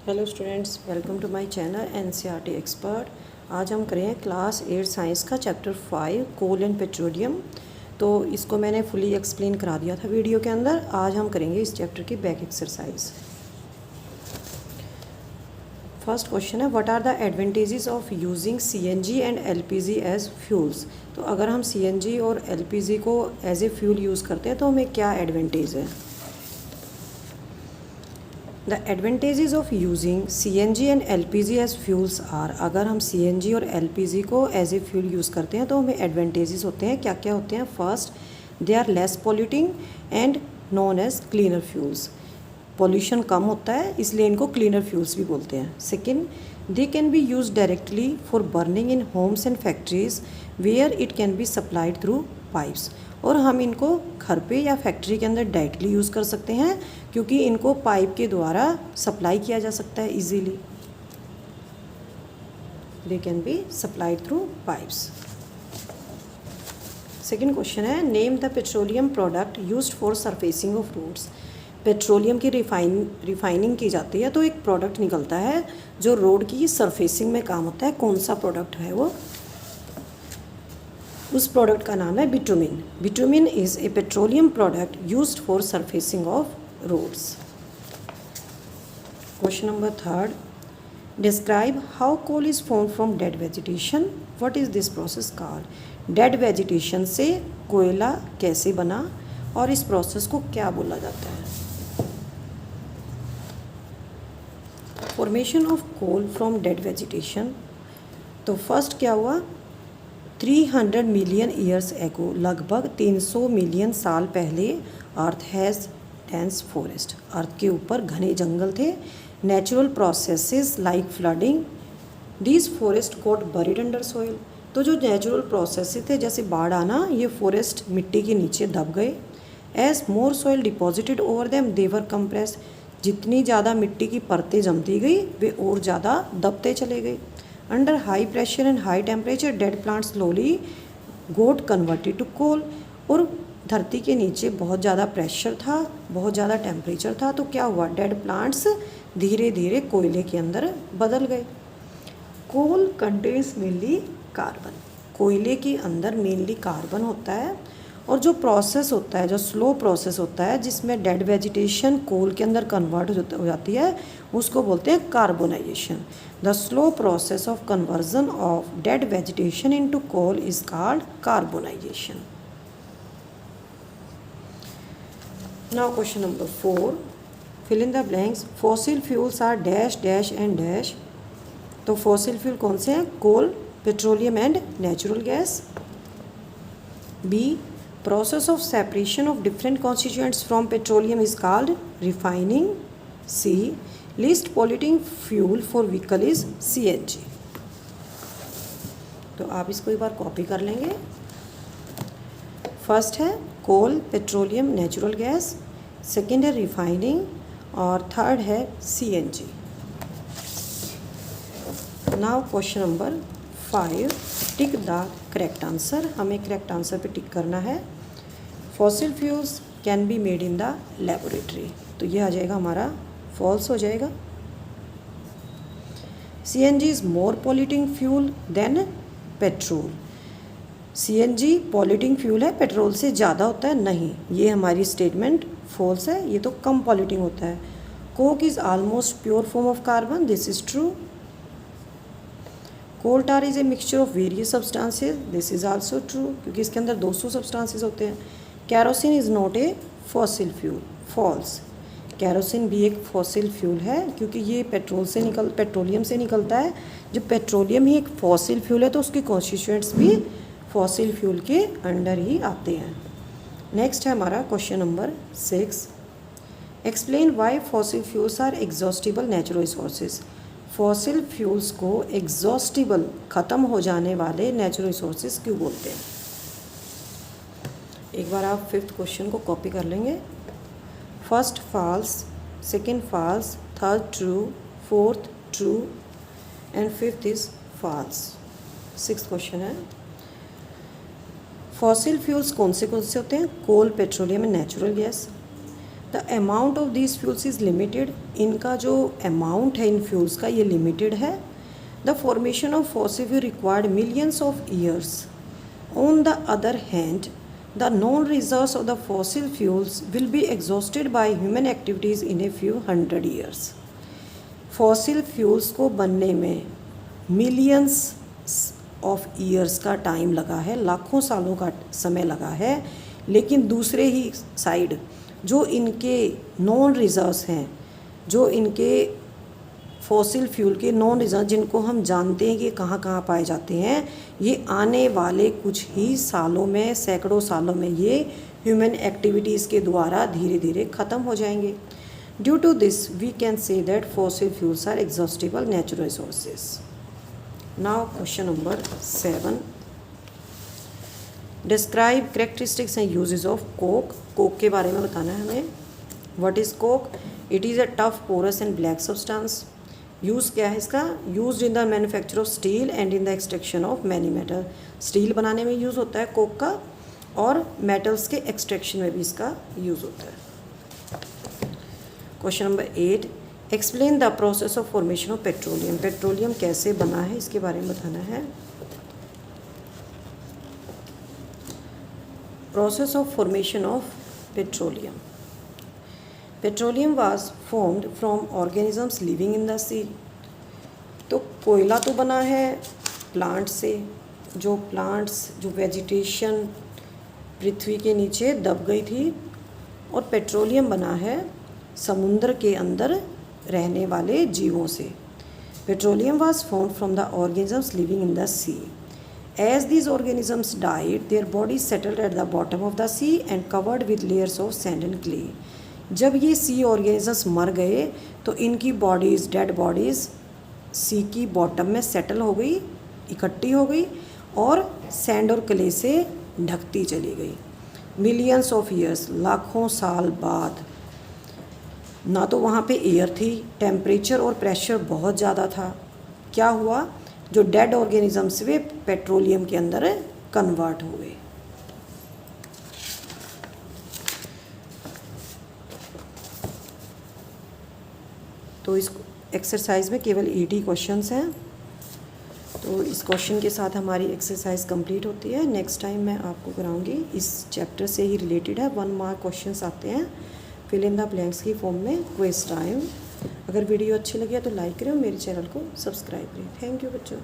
Hello students, welcome to my channel NCERT expert. आज हम करें क्लास 8 साइंस का चैप्टर 5 कोल एंड पेट्रोलियम। तो इसको मैंने फुली एक्सप्लेन करा दिया था वीडियो के अंदर। आज हम करेंगे इस चैप्टर की बैक एक्सरसाइज। फर्स्ट क्वेश्चन है, what are the advantages of using CNG and LPG as fuels. तो अगर हम सीएनजी और एलपीजी को एज ए फ्यूल यूज़ करते हैं तो हमें क्या एडवांटेज है। The advantages of using CNG and LPG as fuels are. अगर हम CNG और LPG को एज ए फ्यूल यूज़ करते हैं तो हमें एडवांटेजेस होते हैं। क्या क्या होते हैं? First, they are less polluting and known as cleaner fuels. Pollution कम होता है इसलिए इनको क्लीनर फ्यूल्स भी बोलते हैं। Second, they can be use directly for burning in homes and factories where it can be supplied through pipes. और हम इनको घर पे या फैक्ट्री के अंदर डायरेक्टली यूज़ कर सकते हैं क्योंकि इनको पाइप के द्वारा सप्लाई किया जा सकता है easily. They can be supplied through pipes. Second question है, name the petroleum product used for surfacing of roads. Petroleum की रिफाइनिंग की जाती है तो एक प्रोडक्ट निकलता है जो रोड की सरफेसिंग में काम होता है। कौन सा प्रोडक्ट है वो? उस प्रोडक्ट का नाम है bitumen. Bitumen is a petroleum product used for surfacing of roads. Question number third, describe how coal is form from dead vegetation. What is this process called. Dead vegetation से कोयला कैसे बना और इस प्रोसेस को क्या बोला जाता है? Formation of coal from dead vegetation. तो फर्स्ट क्या हुआ, 300 मिलियन ईयर्स एगो, लगभग 300 मिलियन साल पहले अर्थ हैज़ डेंस फॉरेस्ट। अर्थ के ऊपर घने जंगल थे। Natural processes like flooding these forest got buried under soil. तो जो नेचुरल प्रोसेसेस थे जैसे बाढ़ आना, ये फॉरेस्ट मिट्टी के नीचे दब गए। As more soil deposited over them they were compress. जितनी ज़्यादा मिट्टी की परतें जमती गई वे और ज़्यादा दबते चले गए। Under high pressure and high temperature dead plant slowly got converted to coal. और धरती के नीचे बहुत ज़्यादा प्रेशर था, बहुत ज़्यादा टेम्परेचर था, तो क्या हुआ, डेड प्लांट्स धीरे धीरे कोयले के अंदर बदल गए। कोल कंटेन्स मेनली कार्बन। कोयले के अंदर मेनली कार्बन होता है। और जो प्रोसेस होता है, जो स्लो प्रोसेस होता है जिसमें डेड वेजिटेशन कोल के अंदर कन्वर्ट हो जाती है, उसको बोलते हैं carbonization. The slow process of conversion of dead vegetation into coal is called carbonization. Now question number 4, fill in the blanks. Fossil fuels are dash dash and dash. तो fossil fuel कौन से हैं? Coal, petroleum and natural gas. B, process of separation of different constituents from petroleum is called refining. C, least polluting fuel for vehicle is CNG. तो आप इसको एक बार copy कर लेंगे। फर्स्ट है कोल, पेट्रोलियम, नेचुरल गैस। सेकेंड है refining और third है CNG। Now question number 5, tick the correct answer. हमें करेक्ट आंसर पे टिक करना है। Fossil fuels can be made in the laboratory, तो ये आ जाएगा हमारा फॉल्स हो जाएगा। CNG is more polluting fuel then petrol. CNG polluting fuel है, पेट्रोल से ज़्यादा होता है नहीं, ये हमारी स्टेटमेंट फॉल्स है, ये तो कम पॉल्यूटिंग होता है। Coke is almost pure form of carbon, this is true. Coal tar is a mixture of various substances, this is also true, क्योंकि इसके अंदर 200 सब्सटेंसेज होते हैं। Kerosene is not a fossil fuel, false. Kerosene भी एक fossil fuel है क्योंकि ये पेट्रोलियम से निकलता है। जब पेट्रोलियम ही एक फॉसिल फ्यूल है तो उसके कॉन्स्टिट्यूएंट्स भी फॉसिल फ्यूल के अंडर ही आते हैं। नेक्स्ट है हमारा question number 6, explain why fossil fuels are exhaustible natural resources. Fossil fuels को एग्जॉस्टिबल, ख़त्म हो जाने वाले नेचुरल रिसोर्सेज क्यों बोलते हैं? एक बार आप 5th क्वेश्चन को कॉपी कर लेंगे। First false, second false, third true, fourth true and 5th is false. 6th question है, फॉसिल फ्यूल्स कौन से होते हैं? Coal, petroleum and natural gas. The amount of this fuels is limited, इनका जो अमाउंट है इन फ्यूल्स का ये लिमिटेड है. The formation of fossil fuel required millions of years. On the other hand the non reserves of the fossil fuels will be exhausted by human activities in a few 100 years. Fossil fuels को बनने में millions of years का time लगा है, लाखों सालों का समय लगा है. लेकिन दूसरे ही साइड जो इनके नॉन रिजर्व्स हैं, जो इनके फॉसिल फ्यूल के नॉन रिजर्व जिनको हम जानते हैं कि कहाँ कहाँ पाए जाते हैं, ये आने वाले कुछ ही सालों में, सैकड़ों सालों में ये ह्यूमन एक्टिविटीज़ के द्वारा धीरे धीरे ख़त्म हो जाएंगे. Due to this we can say that fossil fuels are exhaustible natural resources. Now question number 7. Describe characteristics and uses of coke. Coke के बारे में बताना है हमें. What is coke? It is a tough porous and black substance. Use क्या है इसका? Used in the manufacture of steel and in the extraction of many metal. Steel बनाने में यूज़ होता है कोक का, और मेटल्स के एक्सट्रैक्शन में भी इसका यूज़ होता है. Question number 8. Explain the process of formation of petroleum. Petroleum कैसे बना है इसके बारे में बताना है. Process of formation of petroleum. Petroleum was formed from organisms living in the sea. तो कोयला तो बना है प्लांट से, जो वेजिटेशन पृथ्वी के नीचे दब गई थी, और पेट्रोलियम बना है समुद्र के अंदर रहने वाले जीवों से. Petroleum was formed from the organisms living in the sea. As these organisms died, their bodies settled at the bottom of the sea and covered with layers of sand and clay. जब ये सी organisms मर गए तो इनकी bodies, dead bodies सी की bottom में settle हो गई, इकट्ठी हो गई, और सैंड और क्ले से ढकती चली गई. मिलियंस ऑफ ईयर्स, लाखों साल बाद. ना तो वहाँ पे एयर थी, टेम्परेचर और प्रेशर बहुत ज़्यादा था. क्या हुआ? जो डेड ऑर्गेनिजम्स वे पेट्रोलियम के अंदर कन्वर्ट हो गए. तो इस एक्सरसाइज में केवल 80 क्वेश्चंस हैं. तो इस क्वेश्चन के साथ हमारी एक्सरसाइज कंप्लीट होती है. नेक्स्ट टाइम मैं आपको कराऊंगी, इस चैप्टर से ही रिलेटेड है. 1 मार्क क्वेश्चंस आते हैं फिल इन द ब्लैंक्स की फॉर्म में क्विज टाइम. अगर वीडियो अच्छी लगी है तो लाइक करें और मेरे चैनल को सब्सक्राइब करें. थैंक यू बच्चों.